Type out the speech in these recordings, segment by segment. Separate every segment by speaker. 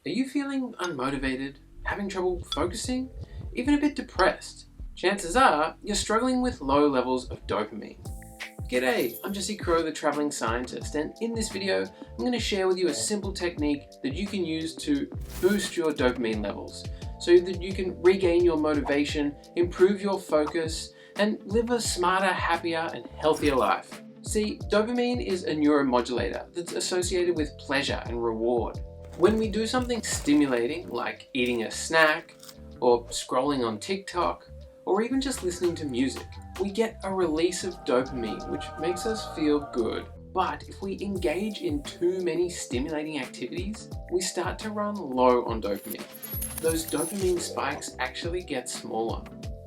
Speaker 1: Are you feeling unmotivated, having trouble focusing, even a bit depressed? Chances are you're struggling with low levels of dopamine. G'day, I'm Jesse Crow, the traveling scientist, and in this video I'm going to share with you a simple technique that you can use to boost your dopamine levels so that you can regain your motivation, improve your focus, and live a smarter, happier, and healthier life. See, dopamine is a neuromodulator that's associated with pleasure and reward. When we do something stimulating, like eating a snack, or scrolling on TikTok, or even just listening to music, we get a release of dopamine, which makes us feel good. But if we engage in too many stimulating activities, we start to run low on dopamine. Those dopamine spikes actually get smaller,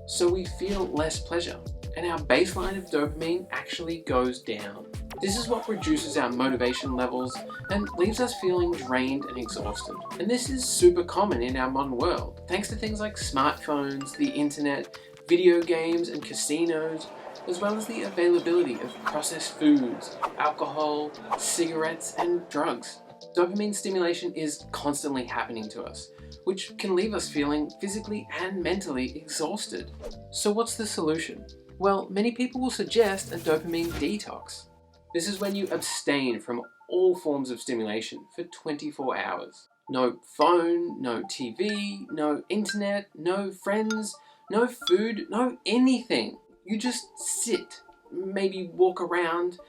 Speaker 1: so we feel less pleasure, and our baseline of dopamine actually goes down. This is what reduces our motivation levels and leaves us feeling drained and exhausted. And this is super common in our modern world, thanks to things like smartphones, the internet, video games and casinos, as well as the availability of processed foods, alcohol, cigarettes, and drugs. Dopamine stimulation is constantly happening to us, which can leave us feeling physically and mentally exhausted. So what's the solution? Well, many people will suggest a dopamine detox. This is when you abstain from all forms of stimulation for 24 hours. No phone, no TV, no internet, no friends, no food, no anything. You just sit, maybe walk around,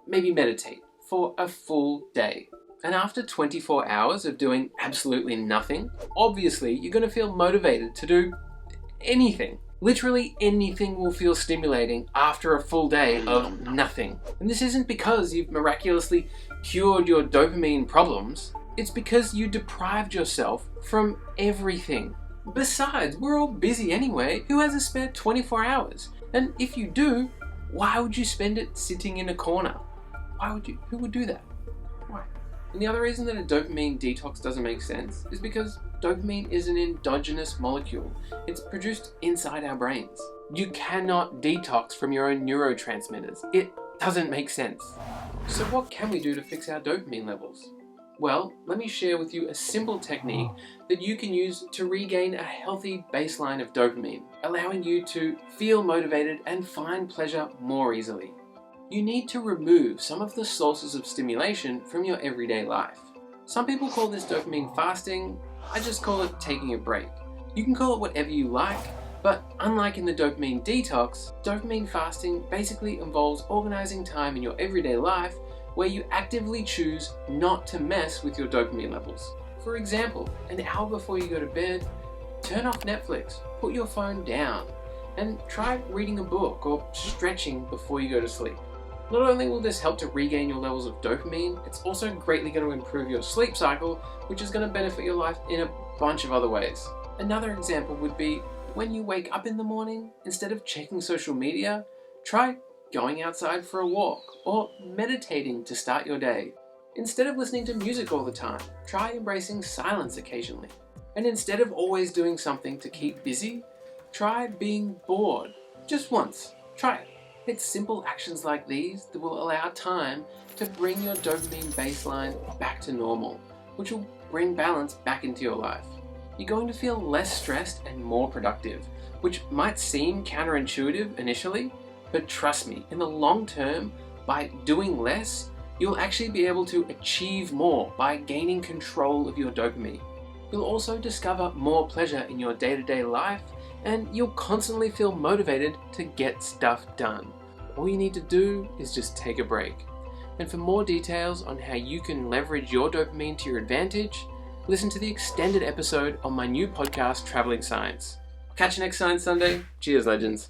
Speaker 1: maybe meditate for a full day. And after 24 hours of doing absolutely nothing, obviously you're going to feel motivated to do anything. Literally anything will feel stimulating after a full day of nothing. And this isn't because you've miraculously cured your dopamine problems. It's because you deprived yourself from everything. Besides, we're all busy anyway. Who has a spare 24 hours? And if you do, why would you spend it sitting in a corner? Who would do that? Why? And the other reason that a dopamine detox doesn't make sense is because dopamine is an endogenous molecule. It's produced inside our brains. You cannot detox from your own neurotransmitters. It doesn't make sense. So what can we do to fix our dopamine levels? Well, let me share with you a simple technique that you can use to regain a healthy baseline of dopamine, allowing you to feel motivated and find pleasure more easily. You need to remove some of the sources of stimulation from your everyday life. Some people call this dopamine fasting. I just call it taking a break. You can call it whatever you like, but unlike in the dopamine detox, dopamine fasting basically involves organizing time in your everyday life where you actively choose not to mess with your dopamine levels. For example, an hour before you go to bed, turn off Netflix, put your phone down, and try reading a book or stretching before you go to sleep. Not only will this help to regain your levels of dopamine, it's also greatly going to improve your sleep cycle, which is going to benefit your life in a bunch of other ways. Another example would be when you wake up in the morning, instead of checking social media, try going outside for a walk or meditating to start your day. Instead of listening to music all the time, try embracing silence occasionally. And instead of always doing something to keep busy, try being bored just once. Try it. It's simple actions like these that will allow time to bring your dopamine baseline back to normal, which will bring balance back into your life. You're going to feel less stressed and more productive, which might seem counterintuitive initially, but trust me, in the long term, by doing less, you'll actually be able to achieve more by gaining control of your dopamine. You'll also discover more pleasure in your day-to-day life, and you'll constantly feel motivated to get stuff done. All you need to do is just take a break. And for more details on how you can leverage your dopamine to your advantage, listen to the extended episode on my new podcast, Traveling Science. Catch you next Science Sunday. Cheers, legends.